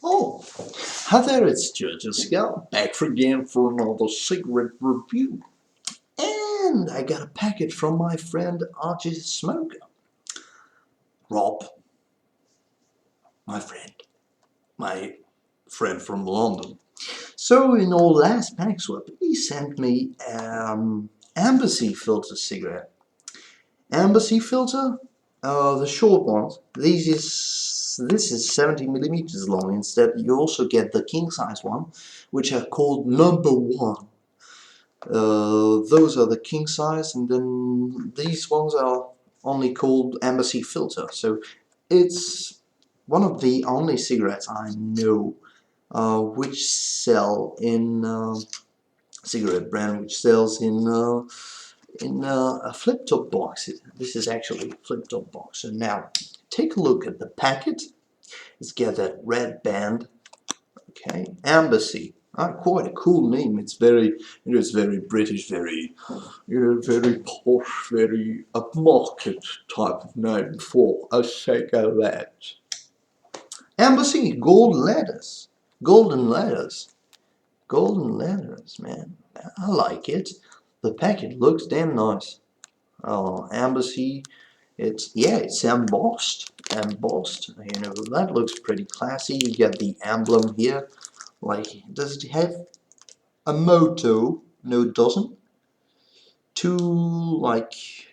Oh, hi there, it's Jessica, back again for another cigarette review. And I got a packet from my friend Archie Smoker. Rob, my friend, my friend from London. So in our last pack swap, he sent me Embassy filter cigarette. Embassy filter, the short ones. This is 70 millimeters long. Instead, you also get the king size one, which are called number one. Those are the king size, and then these ones are only called Embassy filter. So it's one of the only cigarettes I know which sell in cigarette brand which sells in a flip top box. This is actually a flip top box. And now take a look at the packet. It's got that red band. Okay, Embassy. Quite a cool name. It's very, it's very British, very, very posh, very upmarket type of name for a cigarette. Embassy, golden letters, man. I like it. The packet looks damn nice. Embassy. It's embossed. That looks pretty classy. You get the emblem here. Like, does it have a motto? No, it doesn't. It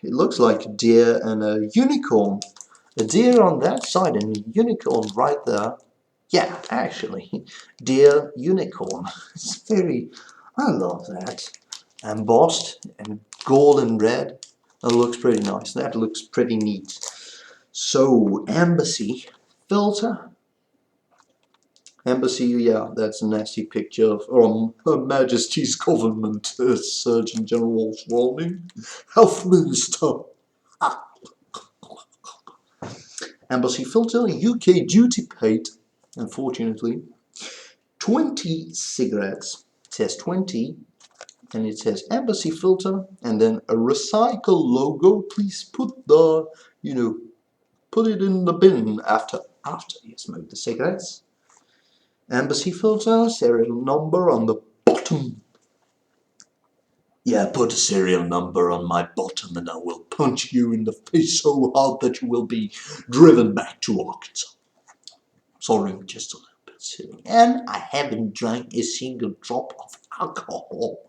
looks like a deer and a unicorn. A deer on that side and a unicorn right there. Yeah, actually, deer, unicorn. I love that. Embossed and gold and red. That looks pretty nice. That looks pretty neat. So, Embassy filter. Embassy, yeah, that's a nasty picture from Her Majesty's Government, Surgeon General's warning. Health Minister. Embassy filter, UK duty paid, unfortunately. 20 cigarettes. It says 20, and it says Embassy filter, and then a recycle logo. Please put put it in the bin after you smoke the cigarettes. Embassy filter, serial number on the bottom. Yeah, put a serial number on my bottom and I will punch you in the face so hard that you will be driven back to Arkansas. Sorry, just a little bit silly. And I haven't drank a single drop of alcohol.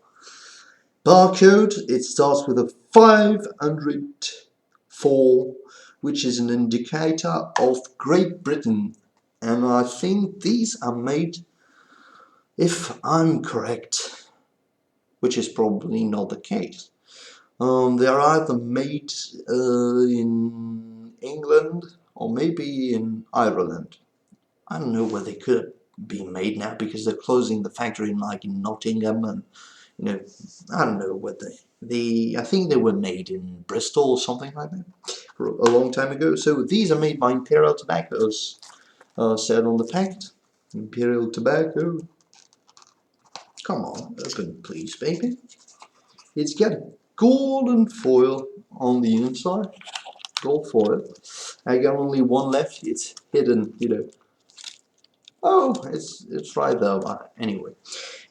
Barcode, it starts with a 504, which is an indicator of Great Britain. And I think these are made, if I'm correct, which is probably not the case. They are either made in England or maybe in Ireland. I don't know where they could be made now because they're closing the factory in Nottingham, and I don't know what I think they were made in Bristol or something like that for a long time ago. So these are made by Imperial Tobaccos, said on the packet. Imperial Tobacco. Come on, open please, baby. It's got golden foil on the inside. Gold foil. I got only one left. It's hidden, Oh, it's right there. But anyway,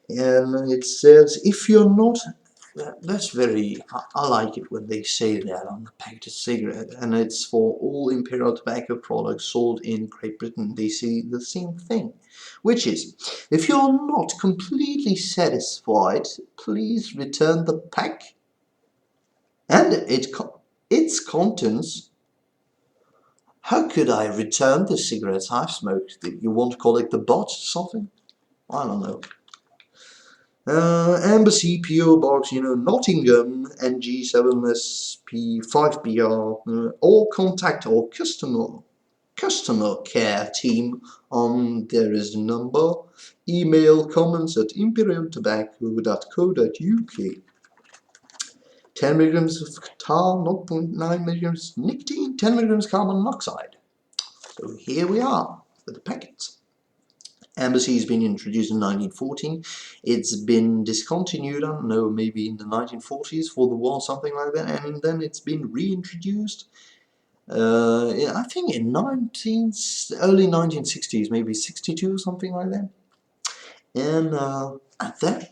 and it says if you're not. That's very. I like it when they say that on the packaged cigarette, and it's for all Imperial Tobacco products sold in Great Britain. They say the same thing, which is if you're not completely satisfied, please return the pack and its contents. How could I return the cigarettes I've smoked? You want to collect the box or something? I don't know. Embassy PO Box, Nottingham NG7SP5BR, or contact our customer care team on there is the number. Email comments@imperialtobacco.co.uk. 10 milligrams of tar, 0.9 milligrams nicotine, 10 milligrams carbon monoxide. So here we are with the packets. Embassy has been introduced in 1914. It's been discontinued, I don't know, maybe in the 1940s for the war, something like that, and then it's been reintroduced Yeah, I think in early 1960s, maybe 62, something like that. And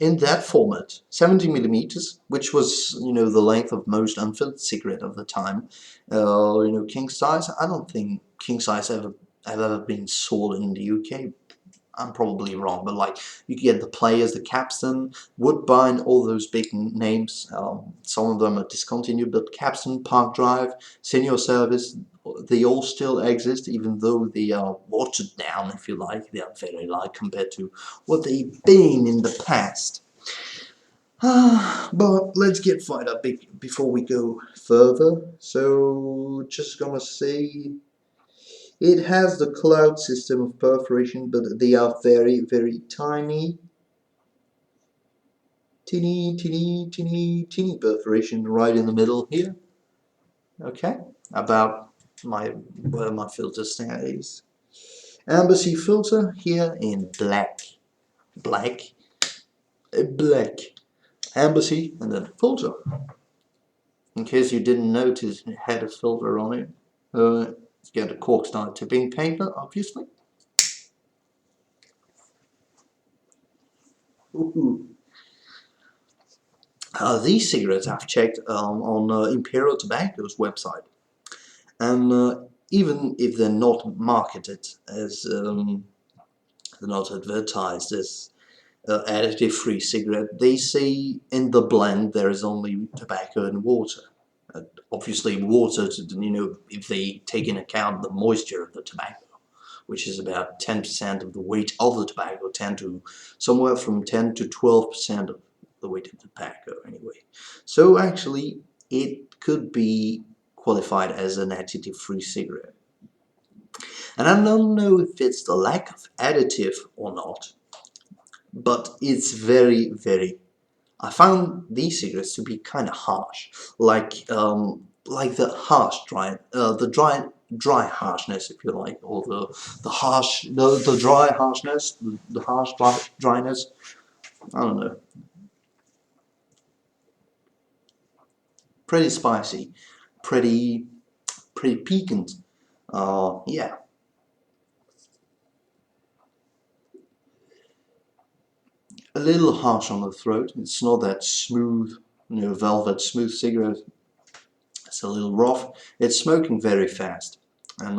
in that format, 70 millimeters, which was, you know, the length of most unfiltered cigarette of the time. You know, king size. I don't think king size have ever been sold in the UK. I'm probably wrong, but like you get the Players, the Capstan, Woodbine, all those big names. Some of them are discontinued, but Capstan, Park Drive, Senior Service, they all still exist, even though they are watered down, if you like. They are very light compared to what they've been in the past. But let's get fired up before we go further. So, just gonna say, it has the cloud system of perforation, but they are very, very tiny. Teeny perforation right in the middle here. Okay, about where my filter stays. Embassy filter here in black. Black. Black. Embassy and then filter. In case you didn't notice, it had a filter on it. It's got a cork style tipping paper, obviously. Ooh. These cigarettes I've checked on Imperial Tobacco's website, and even if they're not marketed as, they're not advertised as additive-free cigarette, they say in the blend there is only tobacco and water. Obviously, water, you know, if they take into account the moisture of the tobacco, which is about 10% of the weight of the tobacco, 10 to somewhere from 10 to 12% of the weight of the tobacco anyway. So actually, it could be qualified as an additive-free cigarette. And I don't know if it's the lack of additive or not, but it's very, very. I found these cigarettes to be kind of harsh, like the harsh dry harshness, if you like, or the dry harshness, the harsh dryness. I don't know. Pretty spicy, pretty piquant. Yeah. A little harsh on the throat. It's not that smooth, you know, velvet smooth cigarette. It's a little rough. It's smoking very fast, and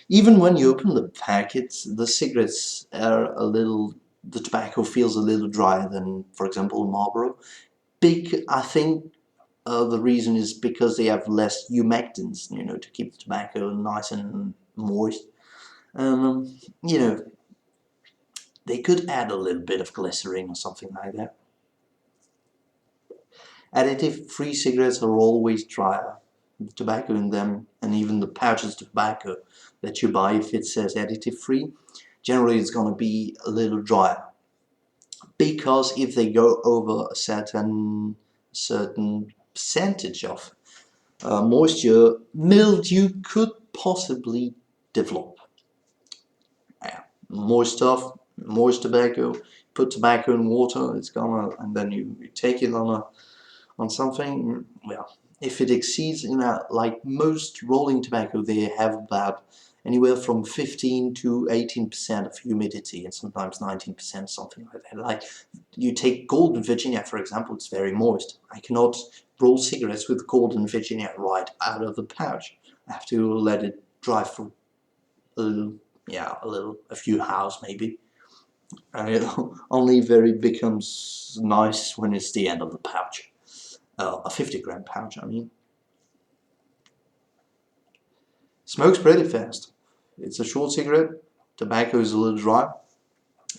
even when you open the packets, the cigarettes are a little. The tobacco feels a little drier than, for example, Marlboro. I think the reason is because they have less humectants, you know, to keep the tobacco nice and moist. You know, they could add a little bit of glycerin or something like that. Additive-free cigarettes are always drier. The tobacco in them, and even the pouches of tobacco that you buy, if it says additive-free, generally it's going to be a little drier. Because if they go over a certain percentage of moisture, mildew could possibly develop. Yeah. Moist stuff, moist tobacco, put tobacco in water, it's gonna, and then you take it on something. Well, if it exceeds, you know, like most rolling tobacco, they have about anywhere from 15 to 18% of humidity, and sometimes 19%, something like that. Like you take Golden Virginia, for example, it's very moist. I cannot roll cigarettes with Golden Virginia right out of the pouch. I have to let it dry for a little, yeah, a few hours maybe. And it only very becomes nice when it's the end of the pouch. A 50-gram pouch, I mean. Smokes pretty fast. It's a short cigarette. Tobacco is a little dry.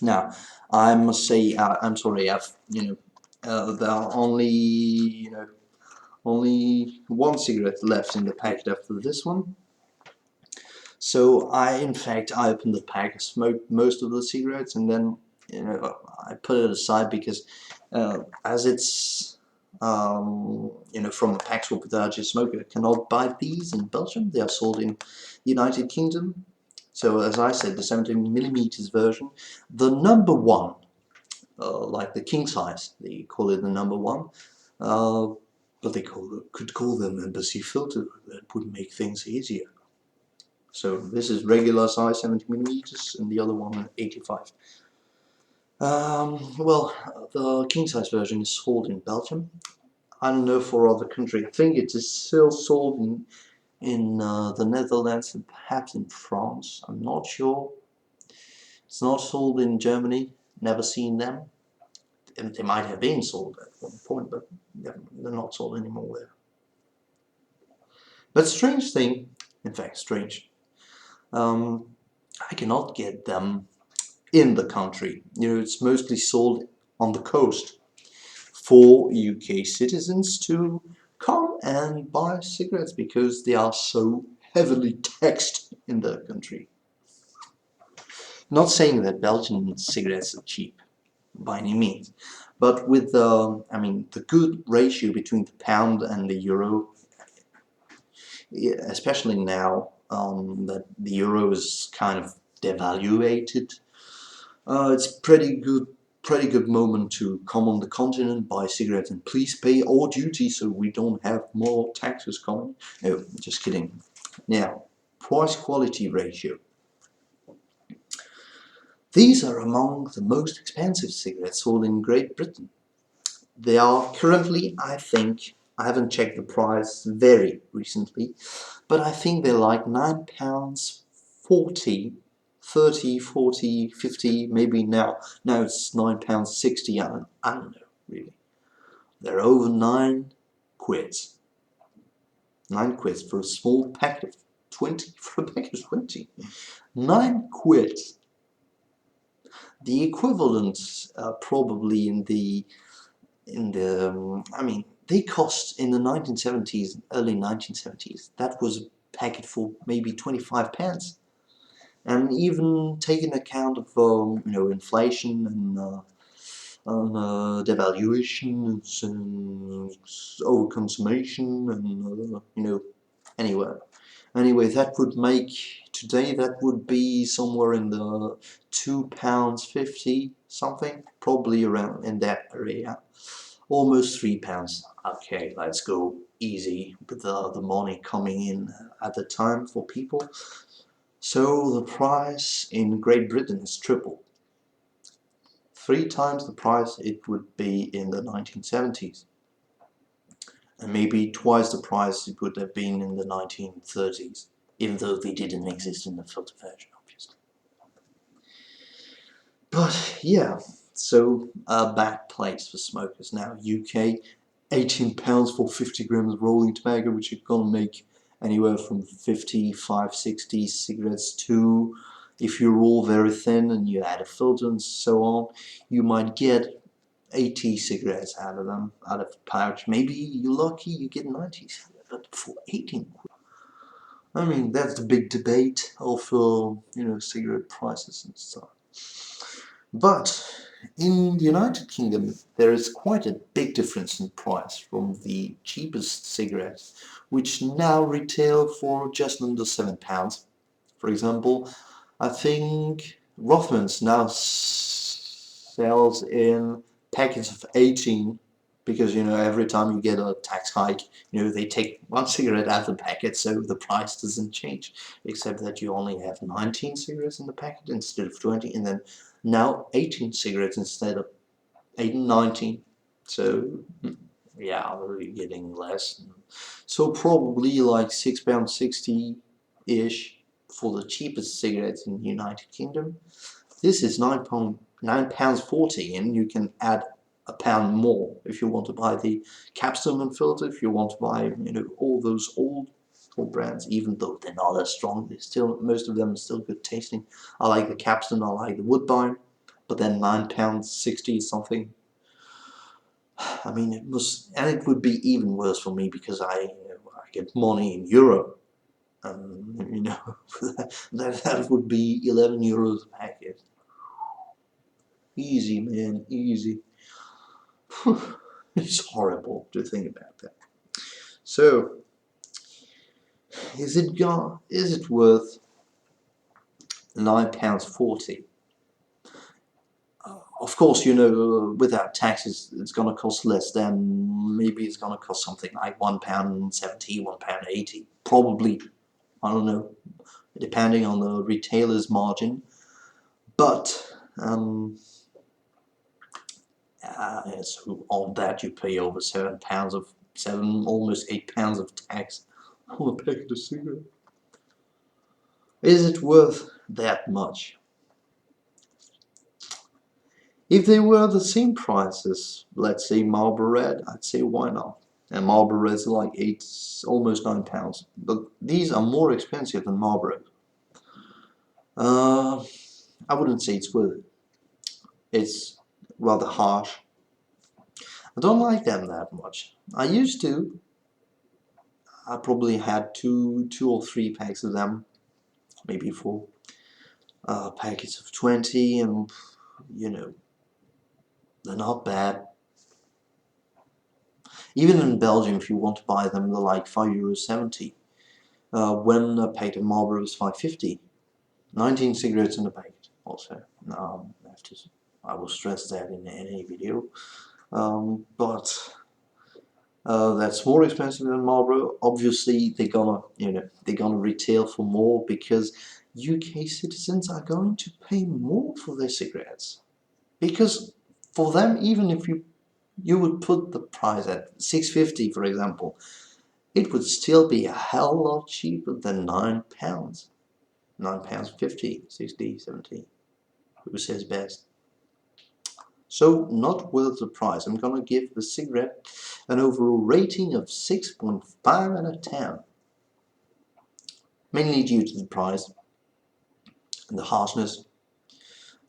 Now, I must say, I'm sorry, there are only one cigarette left in the packet after this one. So in fact, I opened the pack, I smoked most of the cigarettes, and then, you know, I put it aside because, as it's, you know, from a Paxwell Patagia smoker, cannot buy these in Belgium. They are sold in United Kingdom. So as I said, the 17mm version, the number one, like the king size, they call it the number one. but they could call them embassy filter. That would make things easier. So this is regular size 70mm and the other one 85. Well, the king size version is sold in Belgium. I don't know for other countries. I think it is still sold in the Netherlands and perhaps in France. I'm not sure. It's not sold in Germany. Never seen them. And they might have been sold at one point, but they're not sold anymore there. But strange thing, in fact, strange. I cannot get them in the country. You know, it's mostly sold on the coast for UK citizens to come and buy cigarettes because they are so heavily taxed in the country. Not saying that Belgian cigarettes are cheap by any means, but with the good ratio between the pound and the euro, especially now that the euro is kind of devaluated, it's pretty good moment to come on the continent, buy cigarettes, and please pay all duty so we don't have more taxes coming. No, just kidding. Now, price quality ratio. These are among the most expensive cigarettes sold in Great Britain. They are currently, I think, I haven't checked the price very recently, but I think they're like £9.40, 30, 40, 50, maybe now it's £9.60, I don't know, really. They're over 9 quids. 9 quids for a small packet of 20, for a packet of 20. 9 quids. The equivalent probably in the they cost in the 1970s, early 1970s, that was a packet for maybe 25 pence. And even taking account of inflation and devaluation and overconsumption and anyway that would make today, that would be somewhere in the £2.50 something, probably around in that area, almost £3. Okay, let's go easy with the money coming in at the time for people. So the price in Great Britain is triple. 3 times the price it would be in the 1970s. And maybe twice the price it would have been in the 1930s, even though they didn't exist in the filter version, obviously. But yeah, so a bad place for smokers now. UK, £18 for 50 grams of rolling tobacco, which you're gonna make anywhere from 55, 60 cigarettes to, if you roll very thin and you add a filter and so on, you might get 80 cigarettes out of them, out of a pouch. Maybe you're lucky, you get 90, but for 18 quid. I mean, that's the big debate of cigarette prices and stuff. But in the United Kingdom, there is quite a big difference in price from the cheapest cigarettes, which now retail for just under £7. For example, I think Rothmans now sells in packets of 18, because every time you get a tax hike, they take one cigarette out of the packet, so the price doesn't change, except that you only have 19 cigarettes in the packet instead of 20, and then now 18 cigarettes instead of 19. So yeah, we're getting less. So probably like £6.60 ish for the cheapest cigarettes in the United Kingdom. This is £9.40, and you can add a pound more if you want to buy the Capstone and filter, if you want to buy all those old brands, even though they're not as strong. They're still, most of them are still good tasting. I like the Capstone, I like the Woodbine, but then £9.60 something. I mean, it would be even worse for me because I get money in euro. That would be €11 a packet. Easy, man, easy. It's horrible to think about that. So, is it worth £9.40? Of course, you know, without taxes, it's gonna cost less than, maybe it's gonna cost something like £1.70, £1.80, probably. I don't know, depending on the retailer's margin. But so on that you pay over almost £8 of tax on a packet of cigarettes. Is it worth that much? If they were the same prices, let's say Marlboro Red, I'd say why not? And Marlboro Red's like almost £9, but these are more expensive than Marlboro. I wouldn't say it's worth it. It's rather harsh. I don't like them that much. I used to. I probably had two or three packs of them, maybe 4 packets of 20, and you know, they're not bad. Even in Belgium, if you want to buy them, they're like €5.70. When a packet of Marlboro is £5.50. 19 cigarettes in a packet. Also, I will stress that in any video. But that's more expensive than Marlboro. Obviously, they're gonna retail for more because UK citizens are going to pay more for their cigarettes. Because for them, even if you would put the price at £6.50, for example, it would still be a hell of a lot cheaper than £9. £9.50, 60, 70. Who says best? So not worth the price. I'm gonna give the cigarette an overall rating of 6.5 out of 10. Mainly due to the price and the harshness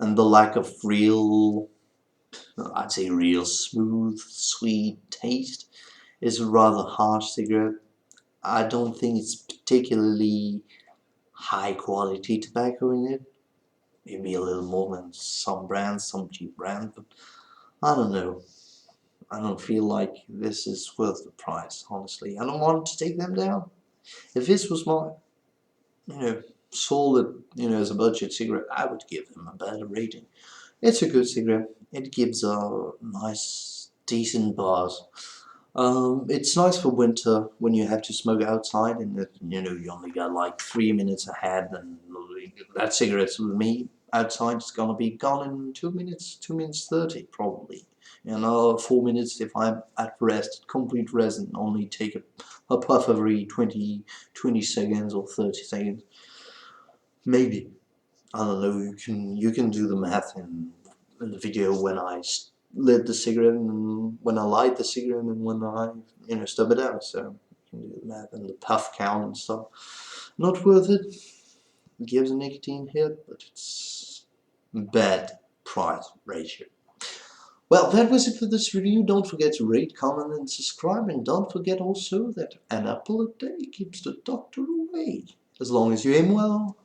and the lack of real, I'd say real smooth, sweet taste. It's a rather harsh cigarette. I don't think it's particularly high quality tobacco in it. Maybe a little more than some brands, some cheap brands, but I don't know. I don't feel like this is worth the price, honestly. I don't want to take them down. If this was my, solid, as a budget cigarette, I would give them a better rating. It's a good cigarette. It gives a nice, decent buzz. It's nice for winter when you have to smoke outside and you only got like 3 minutes ahead, and that cigarette's with me outside is gonna be gone in 2 minutes, 2 minutes 30 probably. 4 minutes if I'm at rest, complete rest, and only take a puff every 20 seconds or 30 seconds. Maybe. I don't know, you can do the math in the video when I lit the cigarette and when I light the cigarette and when I stub it out, so you can do the math and the puff count and stuff. Not worth it. It gives a nicotine hit, but it's bad price ratio. Well, that was it for this review. Don't forget to rate, comment and subscribe, and don't forget also that an apple a day keeps the doctor away. As long as you aim well,